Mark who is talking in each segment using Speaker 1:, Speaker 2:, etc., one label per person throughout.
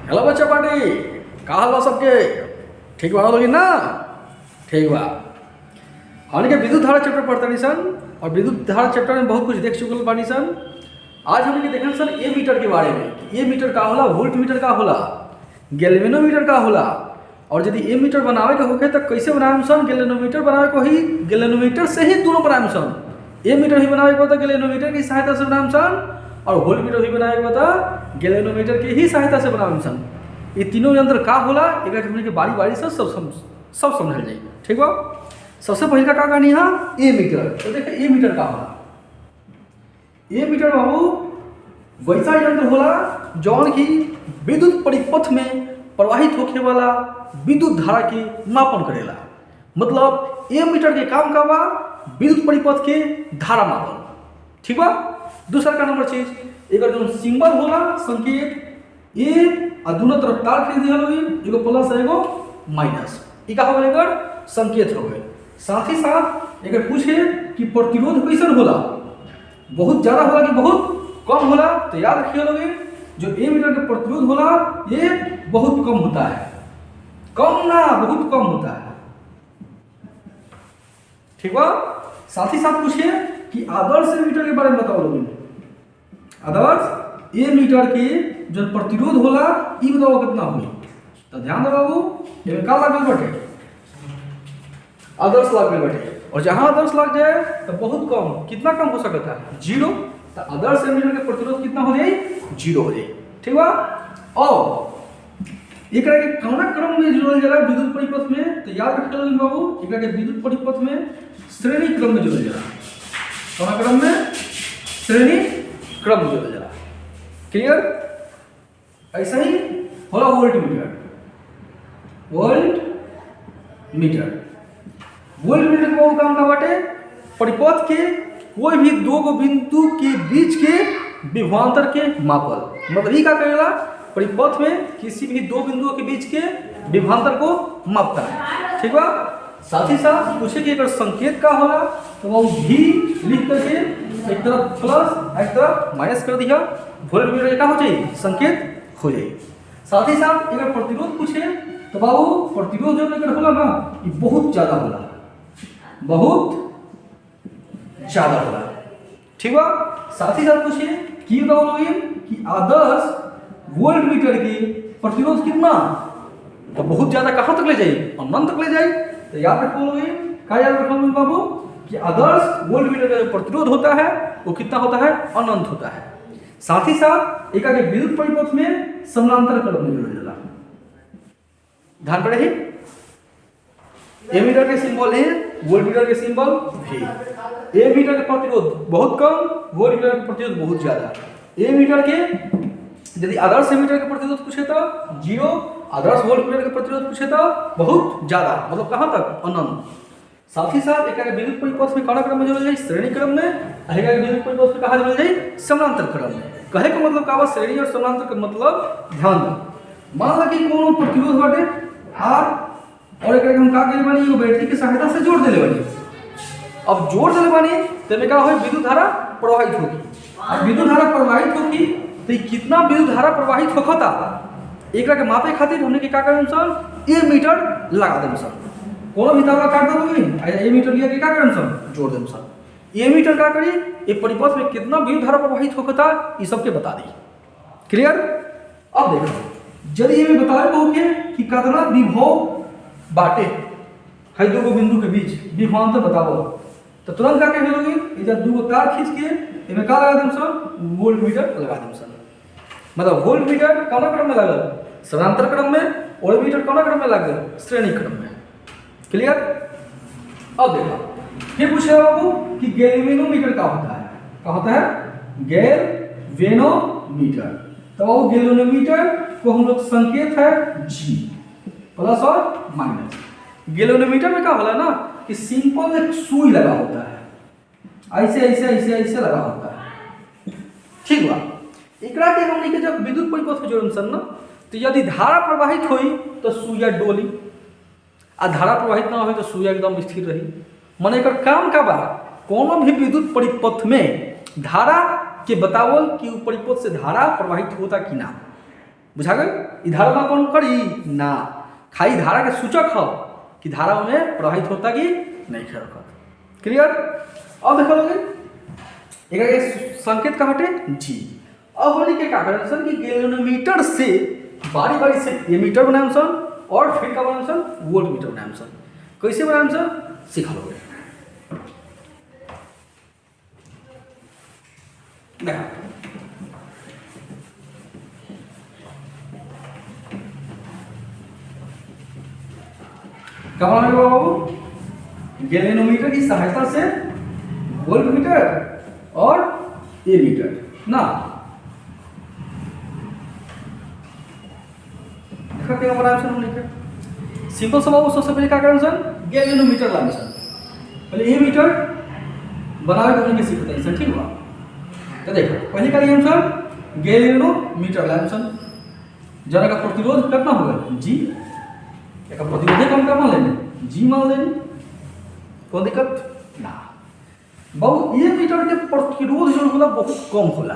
Speaker 1: Hello बच्चा party, का हाल बा सबके? ठीक बा लोगी ना? ठीक बा। हमने के विद्युत धारा चैप्टर पढ़ते सन और विद्युत धारा चैप्टर में बहुत कुछ देख चुकल बानी सन। आज हमने के देखन सन ए मीटर के बारे में कि ए मीटर का होला, वोल्ट मीटर का होला, गैल्वेनोमीटर का होला। और यदि ए मीटर बनावे के होखे तो कैसे बनावे सन? गैल्वेनोमीटर बनावे को ही गैल्वेनोमीटर से ही दोनों बनावे सन। ए मीटर भी बनावे को तो गैल्वेनोमीटर की सहायता से बनावे सन और वोल्ट मीटर भी बनावे को तो गैल्वेनोमीटर की ही सहायता से बनावे सन। ये तीनों यंत्र का होला एक हमने के बारी बारी से सब समझल जाए। ठीक बा। सबसे पहले का कहानी है ए मीटर। तो देखिए ए मीटर का होला। ए मीटर बाबू वैसा यंत्र होला जौन की विद्युत परिपथ में प्रवाहित होखे वाला विद्युत धारा के मापन करेला। मतलब ए मीटर के काम का बा विद्युत परिपथ के धारा मापन। ठीक बा। दूसरा का नंबर चीज एक जो सिंबल होला संकेत ए और दोनों तरफ तार खींच दिया होगी, एगो प्लस एगो माइनस। ई का हो गए एकर संकेत हो गए। साथ ही साथ अगर पूछे कि प्रतिरोध कैसन होला, बहुत ज्यादा होला कि बहुत कम होला, तो याद रखिए लोगे जो ए मीटर का प्रतिरोध होला ये बहुत कम होता है। कम ना, बहुत कम होता है। ठीक बा। साथ ही साथ पूछिए कि आदर्श ए मीटर के बारे में बताओ लोगे। आदर्श ए मीटर के जो प्रतिरोध होला ई बताओ कितना होई। तो ध्यान दो बाबू, ये का लागल बाटे आदर्श लागल बाटे। और जहां आदर्श लग जाए तो बहुत कम, कितना कम हो सकता है? 0। तो आदर्श ए मीटर के प्रतिरोध कितना हो जाए? 0 हो जाए। ठीक बा। और एकरा के कौना क्रम में जोड़ल जाला विद्युत परिपथ में? तो याद रखिए लोग बाबू, एकरा के विद्युत परिपथ में श्रेणी क्रम में जोड़ल जाला। कौना क्रम में? श्रेणी क्रम में जोड़ल जाला। क्लियर? ऐसा ही होला वोल्ट मीटर। वोल्ट मीटर का काम का बाटे परिपथ के कोई भी दो गो बिंदु के बीच के विभवांतर के मापल। मतलब ये क्या करेगा? परिपथ में किसी भी दो बिंदुओं के बीच के विभवांतर को मापता है। ठीक बा। साथ ही साथ पूछे कि अगर संकेत का होला तो वो भी लिख करके एक तरफ प्लस एक तरफ माइनस कर दिया, वोल्ट मीटर का हो जाए संकेत हो जाए। साथ ही साथ अगर प्रतिरोध पूछे तो बाबू प्रतिरोध जो अगर होला ना ये बहुत ज्यादा होला, बहुत ज्यादा होला। ठीक बा। साथ ही साथ पूछिए कि बताओ लोग कि आदर्श वोल्ट मीटर की प्रतिरोध कितना? तो बहुत ज्यादा कहां तक ले जाए? अनंत तक ले जाए। तो याद रखो लोग, क्या याद रखो लोग बाबू कि आदर्श वोल्ट मीटर का जो प्रतिरोध होता है वो कितना होता है? अनंत होता है। साथ ही साथ एक आगे विद्युत परिपथ में समानांतर क्रम में जोड़ल जाला। ध्यान रहे ए मीटर के सिंबल ए, वोल्ट मीटर के सिंबल वी। ए मीटर का प्रतिरोध बहुत कम, वोल्ट मीटर का प्रतिरोध बहुत ज्यादा। ए मीटर के यदि आदर्श मीटर का प्रतिरोध पूछे तो 0, आदर्श वोल्ट मीटर का प्रतिरोध पूछे तो बहुत ज्यादा, मतलब कहां तक? अनंत। साथ ही साथ एक विद्युत परिपथ में कौन क्रम में जोड़ल जाए? श्रेणी क्रम में। एक विद्युत परिपथ में कहा जोड़ल जाए? समानांतर क्रम में। कहे का मतलब का बा श्रेणी और समानांतर का मतलब ध्यान दो। मान ला कि कोनो प्रतिरोध बाटे R और एक हम का करे बानी एगो बैटरी की सहायता से जोड़ देले बानी। अब जोड़ देले बानी तो में का होई? विद्युत धारा प्रवाहित होगी। अब विद्युत धारा प्रवाहित होगी तो कितना विद्युत धारा प्रवाहित होखता एकरा के मापे खातिर हमने के का करम सर? ए मीटर लगा देम सर। कोनो भी तार काट दोगे ए मीटर लिया के का करम सर? जोड़ देम सर। ए मीटर का करी ये परिपथ में कितना विद्युत धारा प्रवाहित होखता ये सबके बता दी। क्लियर? अब देखो यदि ये बताए होगे कि कितना विभव बाटे है दो गो बिंदु के बीच विभवांतर बताओ, तो तुरंत क्या कहे लोगे? इधर दो तार खींच के इनमें का लगा देम सर? वोल्ट मीटर लगा देम सर। मतलब वोल्ट मीटर कौन क्रम में लागल? समानांतर क्रम में। वोल्ट मीटर कौन क्रम में लागल? श्रेणी क्रम में। क्लियर? अब देखो फिर पूछे बाबू कि गैल्वेनोमीटर का होता है? क्या होता है? गैल्वेनोमीटर। तो वो गैल्वेनोमीटर को हम लोग संकेत है G, प्लस और माइनस। गैल्वेनोमीटर में क्या होला ना कि सिंपल एक सुई लगा होता है, ऐसे ऐसे ऐसे ऐसे लगा होता है। ठीक बा। एकरा के हमनी के जब विद्युत परिपथ में जोड़म सन ना तो यदि धारा प्रवाहित होई तो सुइया डोली, आ धारा प्रवाहित ना होई तो सुइया एकदम स्थिर रही। माने एकर काम का बा कोनो भी विद्युत परिपथ में धारा के बतावल कि परिपथ से धारा प्रवाहित होता कि ना। बुझा गई। ई धारा में कौन करी ना, खाली धारा के सूचक हो कि धारा में प्रवाहित होता कि नहीं होता। क्लियर। अब देखो लोगे एक संकेत का हटे जी। अब हमने के का करन सन कि गैल्वेनोमीटर से बारी बारी से ये मीटर बनाएम सन और फिर का बनाएम सन वोल्ट मीटर बनाएम सन। कैसे बनाएम सन सीखा लोगे। देखा क्या बनाएंगे बाबू, गैल्वेनोमीटर की सहायता से वोल्ट मीटर और ए मीटर ना। देखा क्या बनाएम सन हमने सिंपल सा बाबू। सबसे पहले क्या करन सन गैल्वेनोमीटर लाएम सन। पहले ए मीटर बनावे के हमने सीखते हैं सन। ठीक बा। तो देखो पहले का नियम सर गैल्वेनोमीटर लाएम सन। जरा का प्रतिरोध कितना होगा जी। एक प्रतिरोध कम का मान लेने जी मान लेने, कोई दिक्कत ना। बाबू ये मीटर के प्रतिरोध जो होला बहुत कम होला,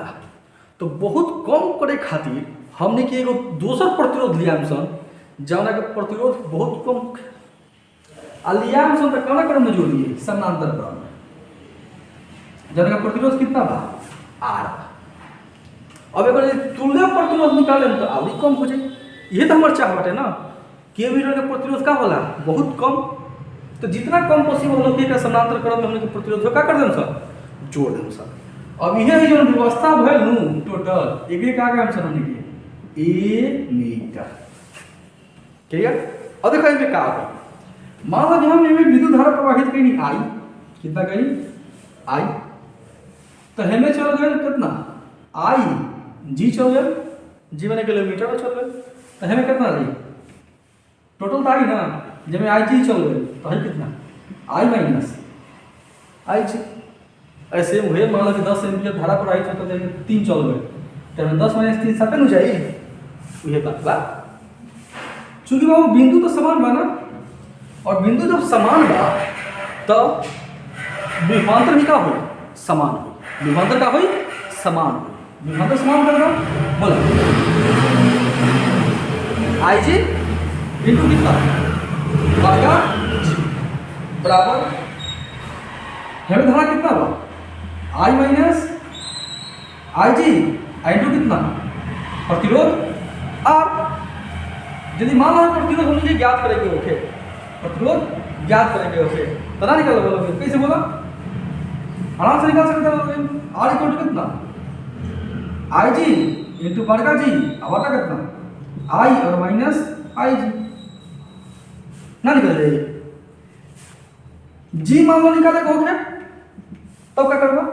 Speaker 1: तो बहुत कम करे खातिर हमने के एगो दोसर प्रतिरोध लियाम सन जौना के प्रतिरोध बहुत कम आ लियाम सन। तो कौन क्रम में जोड़ दिए समानांतर क्रम में। जौना का प्रतिरोध कितना बा आर। अब अगर तुल्य प्रतिरोध निकाले तो और कम हो जाए। ये तो हमारे चाह बाटे ना कि मीटर के प्रतिरोध का होला बहुत कम। तो जितना कम पॉसिबल हो के समानांतर क्रम में हमने प्रतिरोध का कर देम सर जोड़ देम सर। अब यह जो व्यवस्था भइल नु टोटल एक का काम सर हमने के ए मीटर। क्लियर। अब देखो इसमें का होगा, मान लो कि हम इसमें विद्युत धारा प्रवाहित करी आई, कितना करी आई, तो हमें चल गए कितना आई जी चल गए, जी मैंने किलोमीटर में चल गए, तो हमें कितना दी टोटल तो आई ना। जब में आई जी चल गए तो है कितना आई माइनस आई जी। ऐसे हुए मान लो कि 10 एम्पियर धारा प्रवाहित होता है 3 चल गए, तो हमें 10 माइनस 3 7 हो जाए। ये बात बा चूंकि बाबू बिंदु तो समान बा ना, और बिंदु जब समान बा तो विभवांतर भी का हो समान हो। विभवांतर का हो समान हो। विभवांतर समान कर दो बोला आई जी इंटू कितना वर्गा जी बराबर हमें धारा कितना बा आई माइनस आई जी इंटू कितना प्रतिरोध आर। यदि मान लो प्रतिरोध हम मुझे ज्ञात करेंगे ओके, प्रतिरोध ज्ञात करेंगे ओके, तो ना निकाल बोलोगे कैसे बोला आराम से निकाल सकते हो। आर इक्वल टू कितना आई जी इंटू वर्गा जी आवाटा कितना आई और माइनस आई जी ना निकल जाएगी। जी मान लो निकाले को ओके, तब क्या करना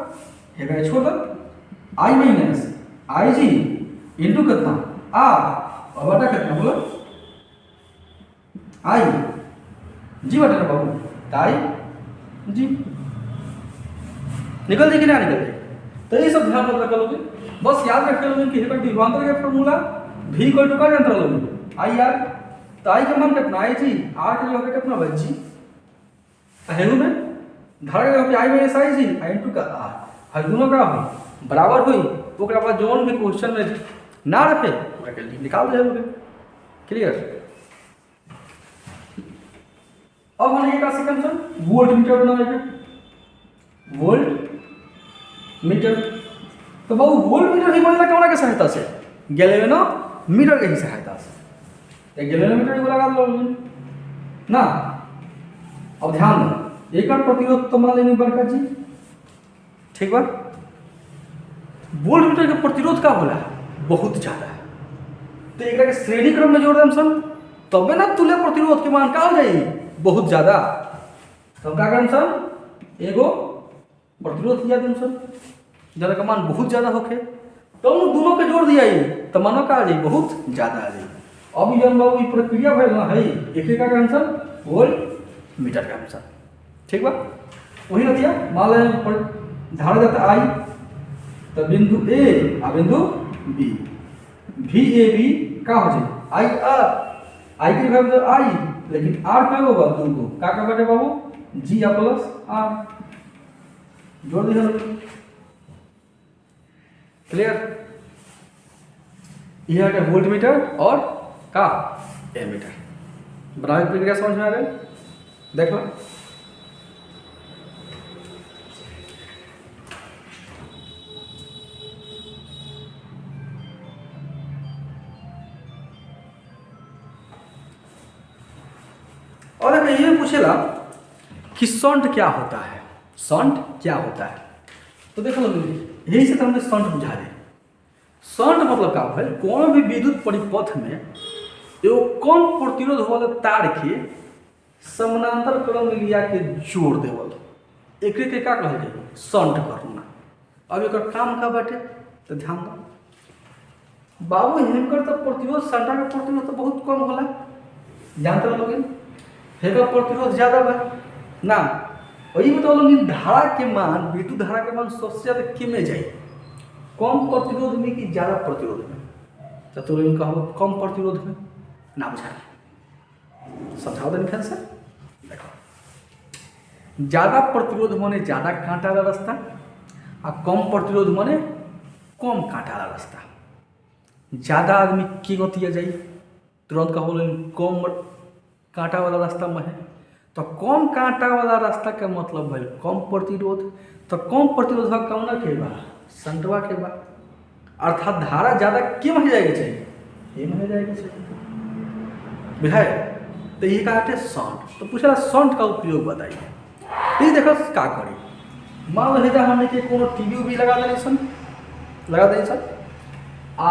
Speaker 1: है छोड़ दो आई माइनस आई जी इंटू कितना आर और बटा कितना बोलो आई जी बटे ना बाबू आई जी निकल जाएगी ना निकल जाएगी। तो ये सब ध्यान रख लोगे। बस याद रख लोगे कि विभवांतर का फॉर्मूला v इक्वल टू का यंत्र लोगे आई आर। तो आई का मान कितना आई जी, आर का जो है कितना बच जी हेलू में धारा का जो I minus I G I into का आर हर दोनों का हो बराबर हुई। ओकरा बाद जोन भी क्वेश्चन में ना रखे ओकरा के निकाल दे लोगे। क्लियर। अब हमने का सेकंड सर वोल्ट मीटर बनाएंगे। वोल्ट मीटर तो बाबू वोल्ट मीटर ही बनला कौन के सहायता से गैल्वेनोमीटर के ही सहायता से। गैल्वेनोमीटर को लगा लो ना। अब ध्यान दो एक प्रतिरोध तो मान लेनी बड़का जी ठीक बा। वोल्ट मीटर के प्रतिरोध का होला बहुत ज्यादा है, तो एक के श्रेणी क्रम में जोड़ देम सन तबे ना तुल्य प्रतिरोध के मान का हो जाई बहुत ज्यादा। तो का करम सन एगो प्रतिरोध दिया देम सन जरा का मान बहुत ज्यादा होके तो उन दोनों के जोड़ दिया तो मानो का आ जाए बहुत ज्यादा आ जाए। अब ये बाबू ये प्रक्रिया भइल ना है एक का आंसर वोल्ट मीटर का आंसर ठीक बा। वही नतिया मान ले धारा जाता आई तो बिंदु ए आ बिंदु बी भी ए बी का हो जाए आई आर आई के भाग तो आई लेकिन आर का होगा दो को का बटे बाबू जी आ प्लस आर जोड़ दिया। क्लियर। यह है वोल्ट मीटर और का एमीटर। बनाने की प्रक्रिया समझ में आ गई? देख लो। और अगर ये पूछेला कि शंट क्या होता है, शंट क्या होता है, तो देखो यही से तो हमने शंट बुझा दी। शंट मतलब का है, कोनो भी विद्युत परिपथ में एगो कम प्रतिरोध वाले तार के समानांतर क्रम में लिया के जोड़ देवल, एक के का कहल जाए? शंट करना। अब एक काम का बाटे तो ध्यान दो बाबू, हिनकर तो प्रतिरोध शंटा का प्रतिरोध तो बहुत कम होला, जानते हो लोग, हेकर प्रतिरोध ज्यादा बा ना। वही बताओ लोग, धारा के मान, विद्युत धारा के मान सबसे ज्यादा किमे जाए? कम प्रतिरोध में कि ज्यादा प्रतिरोध में? तो तुम कहो कम प्रतिरोध में ना, बुझा समझाओ देने फैन से। देखो, ज्यादा प्रतिरोध माने ज्यादा कांटा वाला रास्ता, और कम प्रतिरोध माने कम कांटा वाला रास्ता। ज्यादा आदमी की गति जाई, तुरंत कहो कम कांटा वाला रास्ता में है, तो कम कांटा वाला रास्ता का मतलब है कम प्रतिरोध। तो कम प्रतिरोध कौन के बा? संटवा के बा। अर्थात धारा ज्यादा क्यों हो जाएगी चाहिए? ये हो जाएगा चाहिए, बुझाए? तो ये का है शंट। तो पूछा शंट का उपयोग बताइए। तो ये देखो का करी, मान लो हमने के कोनो टीवी उवी लगा देनी सन, लगा देनी सन, आ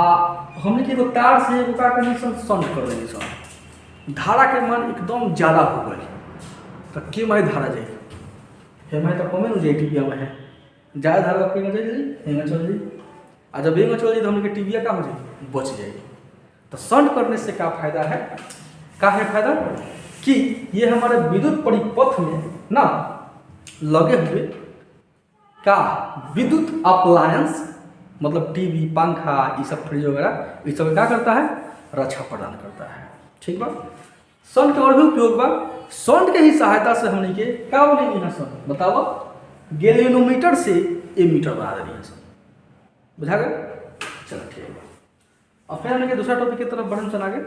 Speaker 1: हमने के एगो तार से एगो का करनी सन, शंट कर देनी सन। धारा के मान एकदम ज़्यादा हो गई, तो के माही धारा जाए? हे माही तो कमे न जाए, टीवी में है ज़्यादा धारा के में जाए, हेंगा चल जाए। और जब हेंगा चल जाए तो हमने के टीवी का हो जाए, बच जाएगी। तो शंट करने से क्या फायदा है? क्या है फायदा? कि ये हमारे विद्युत परिपथ में ना लगे हुए का विद्युत अप्लायंस, मतलब टीवी, पंखा, ये सब फ्रिज वगैरह, ये सब क्या करता है? रक्षा प्रदान करता है। ठीक बा। शंट के और भी उपयोग बा। शंट के ही सहायता से हमने के क्या बोलेंगे ना शंट, बताओ, गैल्वेनोमीटर से एमीटर बना देनी है। बुझा गया? चलो ठीक है। और फिर हमने दूसरा टॉपिक की तरफ बढ़न चल आगे।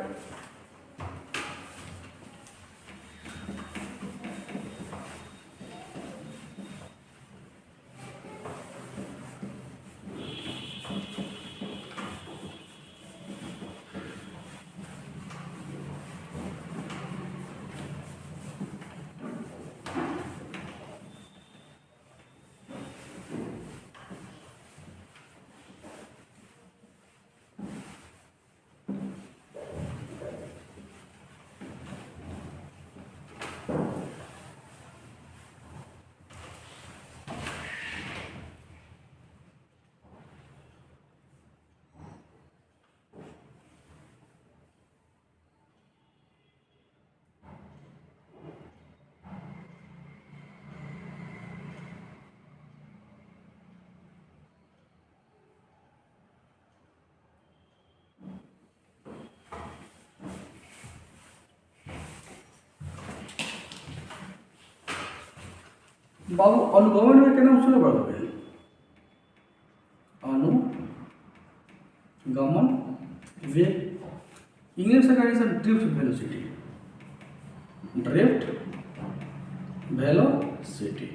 Speaker 1: बाबू अनुगमन में क्या नाम सुने पड़ा? अनुगमन वेग, इंग्लिश से कहेंगे ड्रिफ्ट वेलोसिटी, ड्रिफ्ट वेलोसिटी,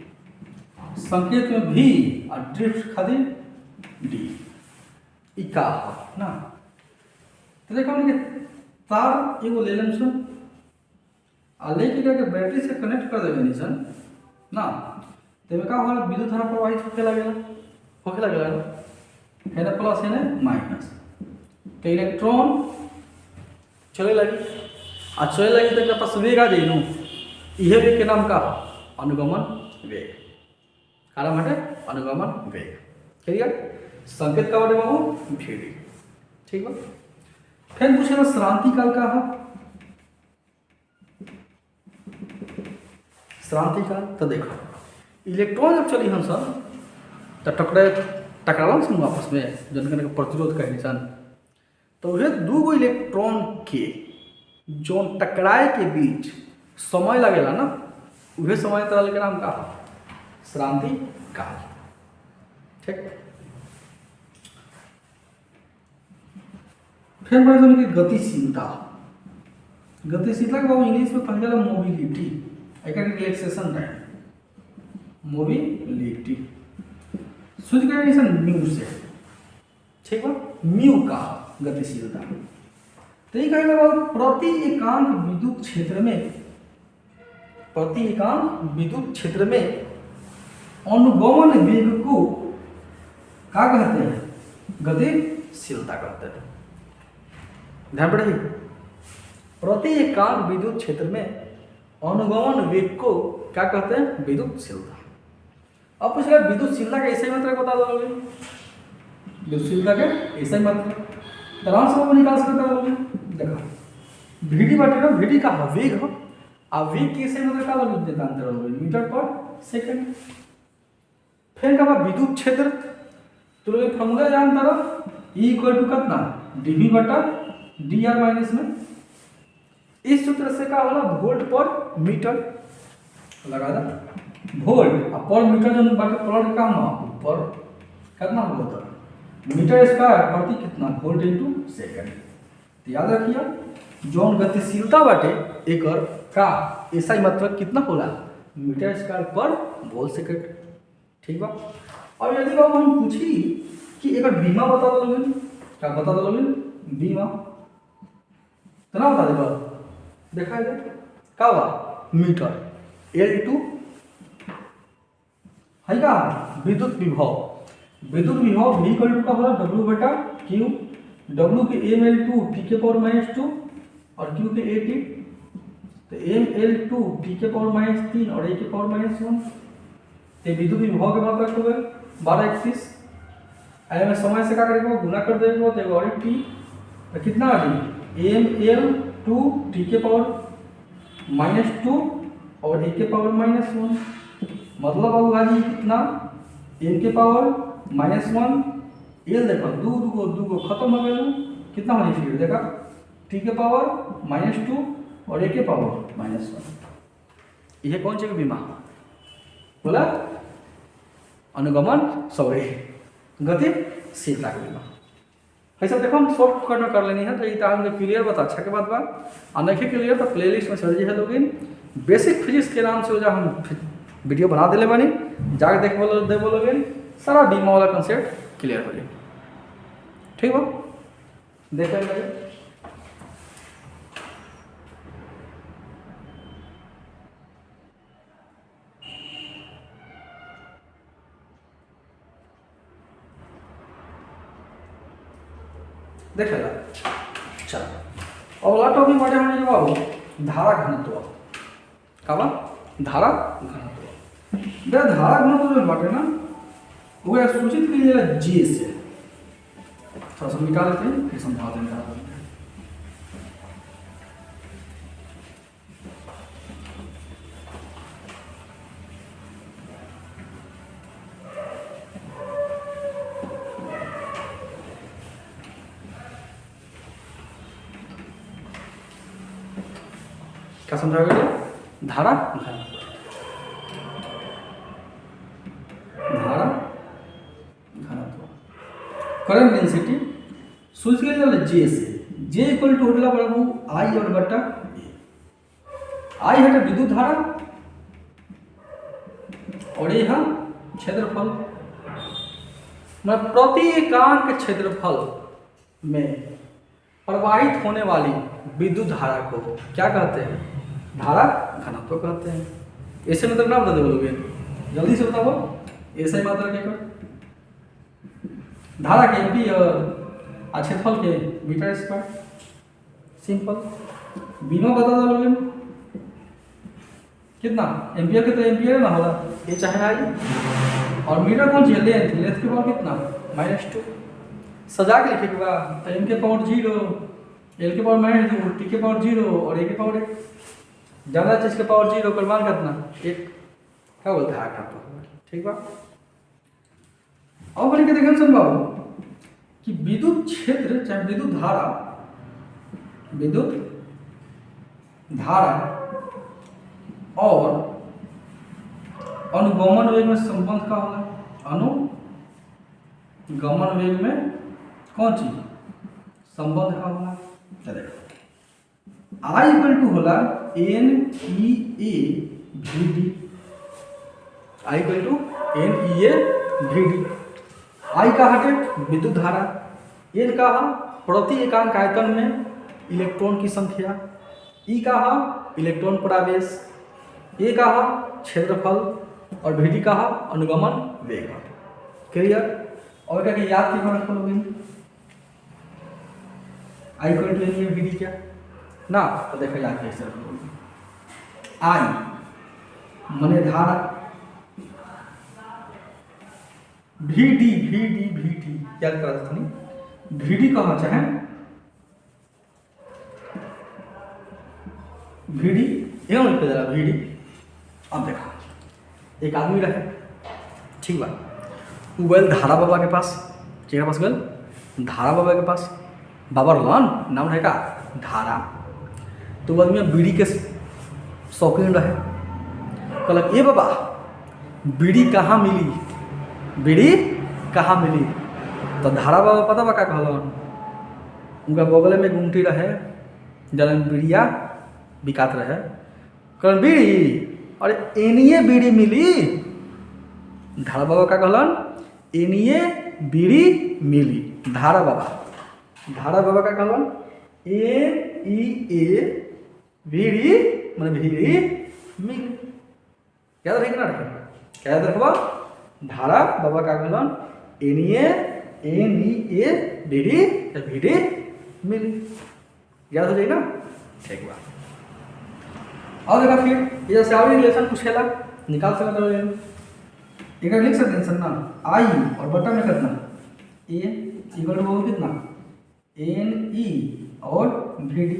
Speaker 1: संकेत में भी और ड्रिफ्ट खातिर डी, इका ना। तो देखो हमने तार एगो ले लें सन, आ लेके के बैटरी से कनेक्ट कर देवे सन ना, तो का होला विद्युत धारा प्रवाहित होखे लगेला है ना, प्लस है ना माइनस। तो इलेक्ट्रॉन चले लगी, आ चले लगी तो पास वेग आ जाए नु, यह वेग के नाम का अनुगमन वेग। कारण हटे अनुगमन वेग। क्लियर? संकेत का बारे में वो भीड़ी। ठीक है। फिर पूछे ना श्रांति काल का है, श्रांति काल। तो देखो इलेक्ट्रॉन जब चली हम सब तो टकरालन सन आपस में, जिनका प्रतिरोध कहे सन, तो वह दूगो इलेक्ट्रॉन के जो टकराए के बीच समय लगेला ना, वह समय तरह के नाम का श्रांति काल। ठीक। फिर पढ़े थे कि गतिशीलता। गतिशीलता के बाबू इंग्लिश में कहल जाला मोबिलिटी, एक रिलैक्सेशन टाइम मोबिलिटी। सूझ गए निशन म्यू से, ठीक बा, म्यू का गतिशीलता। तो ये कहल बा प्रति एकांक विद्युत क्षेत्र में, प्रति एकांक विद्युत क्षेत्र में अनुगमन वेग को क्या कहते हैं? गतिशीलता कहते हैं। ध्यान पड़ेगी, प्रति एकांक विद्युत क्षेत्र में अनुगमन वेग को क्या कहते हैं? विद्युतशीलता। अब पूछ रहे विद्युतशीलता का ऐसा ही मतलब बता दोगे, विद्युतशीलता के ऐसा ही मतलब तो आराम से वो निकाल सकते हो। देखो वीडी बाटे ना, वीडी का वेग हो, अब वेग के ऐसे मतलब का देता अंतर हो मीटर पर सेकंड। फिर का विद्युत क्षेत्र, तो लोग फॉर्मूला जानता रहो, ई इक्वल टू कितना? डीवी बटा डी आर माइनस में। इस सूत्र से क्या होला? वोल्ट पर मीटर लगा दा, वोल्ट और पर मीटर जो बटा प्लॉट का हम ऊपर कितना होगा? मीटर स्क्वायर प्रति कितना? Volt into second. तो याद रखिए जौन गतिशीलता बाटे एकर का ऐसा ही मतलब कितना होला? मीटर स्क्वायर पर वोल्ट सेकंड। ठीक बा। अब यदि बाबू हम पूछी कि एक बीमा बता दो लोग, क्या बता दो लोग? बीमा तो ना बता दे, देखा है का बा? मीटर L2 है का विद्युत विभव, विद्युत विभव V इक्वल टू का होला W बटा Q, W के ML2 T के पावर माइनस 2 और Q के AT, तो ML2 T के पावर माइनस 3 और A के पावर माइनस 1। ये विद्युत विभव के मात्रा हो गए 1231। अरे मैं समय से क्या करेंगे? गुना कर देंगे तो और टी तो कितना आ जाएगी? ML2 T के पावर माइनस 2 और A के पावर माइनस 1, मतलब अब आ जाएगी कितना? M के पावर माइनस 1, L देखो दो गो खत्म हो गए, कितना हो जाएगी? फिर देखा T के पावर माइनस 2 और A के पावर माइनस 1। यह कौन सी बीमा बोला? अनुगमन सॉरी गतिशीलता का बीमा। ऐसा देखो हम शॉर्ट कट में कर लेनी है, तो ये तो क्लियर बता अच्छा के बात बा। और नहीं क्लियर तो प्लेलिस्ट में चल जाइए लोग, बेसिक फिजिक्स के नाम से हो जा हम वीडियो बना दिले बनी, जाकर देख बोलो दे बोलोगे, सारा बीमा वाला कंसेप्ट क्लियर हो जाए। ठीक बा, देख लेंगे। देखेगा चलो अगला टॉपिक बाटे हमने बाबू धारा घनत्व। का बा? धारा घनत्व। दे धारा घनत्व जो बाटे ना वो सूचित कीजिएगा जी से। थोड़ा सा निकाल लेते हैं फिर समझा देंगे आपको। क्या समझा गया? धारा घनत्व, धारा घनत्व, करंट डेंसिटी सूझ गया जे से। जे इक्वल टू होगा बराबर आई और बटा ए। आई है विद्युत धारा और ये है क्षेत्रफल, मतलब प्रति एकांक क्षेत्रफल में प्रवाहित होने वाली विद्युत धारा को क्या कहते हैं? धारा घनत्व कहते हैं। ऐसे मतलब ना बता दोगे, जल्दी से बताओ। ऐसा ही मात्रा के धारा के एम्पीयर और क्षेत्रफल के मीटर स्क्वायर, सिंपल। बीमा बता दोगे कितना? एम्पीयर के तो एम्पीयर ना होला, ये चाहे आई। और मीटर कौन सी है? लेंथ, लेंथ के पावर कितना? -2। सजा के लिखे बा तो एम के पावर 0, एल के पावर -2, टी के पावर 0 और ए के पावर 1। ज़्यादा चीज के पावर 0 कर मान कितना? 1। क्या बोलते हैं आपको? ठीक बा। और के देखें सुन बाबू कि विद्युत क्षेत्र चाहे विद्युत धारा और अनुगमन वेग में संबंध का होला। अनुगमन वेग में कौन चीज संबंध का होला तो देखो आई इक्वल टू होला N E A V D. I equal to N E A V D. I का हटे विद्युत धारा, एन का हा प्रति एकांक आयतन में इलेक्ट्रॉन की संख्या, ई का हा इलेक्ट्रॉन प्रवेश, ए का हा क्षेत्रफल और वी डी का हा अनुगमन वेग। क्लियर? और क्या याद की बात करो I equal to N V D क्या ना, तो देखो याद कैसे आई मने धारा, वी डी याद करा था नहीं, वी डी कहना चाहे वी डी एवं लिख दे वी डी। अब देखा एक आदमी रहे, ठीक बा, वो गल धारा बाबा के पास, केकरा पास गल धारा बाबा के पास, बाबा रलन नाम रहे का धारा। तो वो आदमी बीड़ी के शौकीन रहे, कहलक ए बाबा बीड़ी कहाँ मिली, बीड़ी कहाँ मिली। तो धारा बाबा पता बा का कहलन, उनका बगल में गुमटी रहे जन बीड़िया बिकात रहे, कहलन बीड़ी, अरे एनिए बीड़ी मिली। धारा बाबा का कहलन एनिए बीड़ी मिली। धारा बाबा का कहलन एन ई ए बीड़ी मतलब बीड़ी मिली। याद रहे ना रहे, क्या याद रखबा, धारा बाबा का कहलन एनिए एन ई ए बीड़ी या बीड़ी मिली। याद हो जाए ना, ठीक बा। और देखा फिर ये जैसे और रिलेशन पूछेला निकाल सकते हो, एक लिख सकते हैं सर ना, आई और बटा में कितना ए इक्वल टू कितना एन ई और वी डी।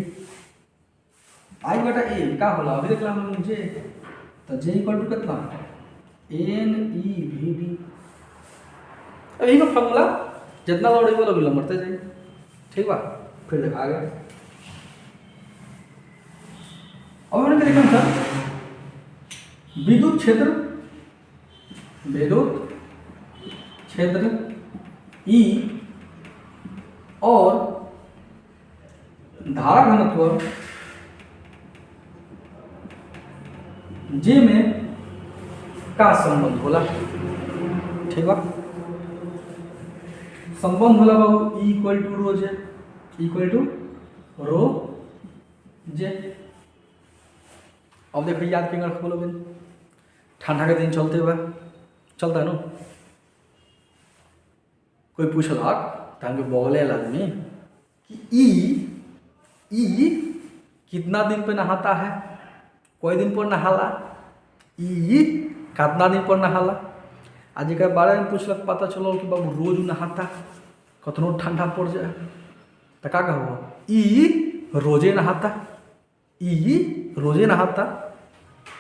Speaker 1: आई बटा ए का होला अभी देख हम जे, तो जे इक्वल टू कितना एन ई वी डी। अब यही का फॉर्मूला जितना लोड इक्वल होगा बढ़ते जाए, ठीक बा। फिर देखा आगे अब हमने देखा सर विद्युत क्षेत्र ई और धारा घनत्व जे में का संबंध होला, ठीक बा। संबंध होला बाबू E equal to rho J, equal to rho J. अब देखो याद क्यों रख बोलोगे, ठंडा के दिन चलता है ना, कोई पूछलक तो हमके बगले आदमी कि ई कितना दिन पे नहाता है, कोई दिन पर नहाला, ई कितना दिन पर नहाला। आज एक बारे में पूछलक पता चलो कि बाबू रोज नहाता, कतनो ठंडा पड़ जाए तो का कहो ई रोजे नहाता, ई रोजे नहाता,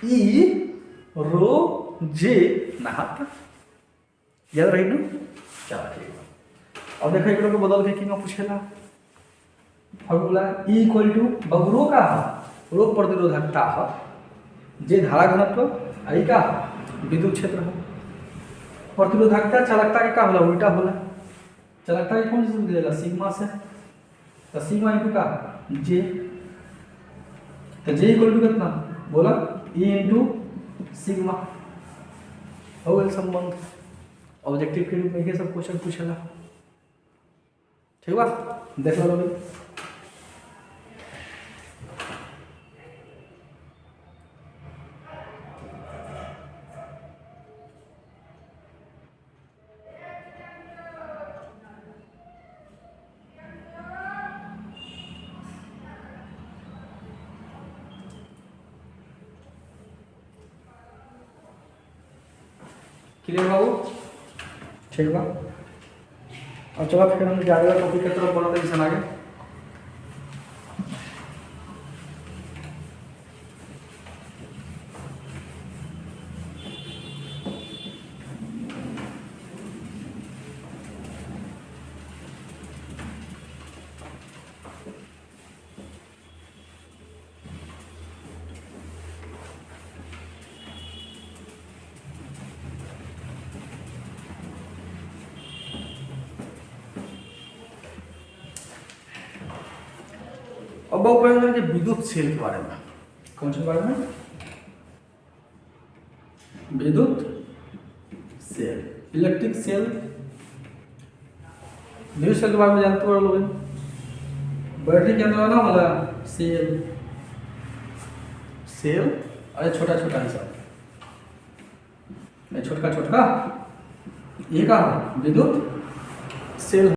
Speaker 1: ई रोजे नहाता। याद रही ना, चलो ठीक है। अब देखो एक को बदल के कि पूछेला फॉर्मूला ई इक्वल टू बाबू रो का रोग प्रतिरोधकता है, जे धारा घनत्व आई का विद्युत क्षेत्र है, प्रतिरोधकता चालकता के का होला उल्टा होला, चालकता के कौन से मिलेगा सिग्मा से, तो सिग्मा इनटू का जे, तो जे इक्वल टू कितना बोला ई इंटू सिग्मा। हो गया संबंध, ऑब्जेक्टिव के रूप में ये सब क्वेश्चन पूछेला, ठीक बा। देख लो लोग क्लियर बाबू, ठीक बा। और चलो फिर हम जाएगा टॉपिक की तरफ बढ़ते हैं आगे। अब बात करेंगे विद्युत सेल के बारे में। कौन से बारे में? विद्युत सेल, इलेक्ट्रिक सेल। विद्युत सेल के बारे में जानते हो लोग? बैटरी के अंदर ना वाला सेल, सेल अरे छोटा छोटा हिस्सा, छोटका छोटका, ये का विद्युत सेल।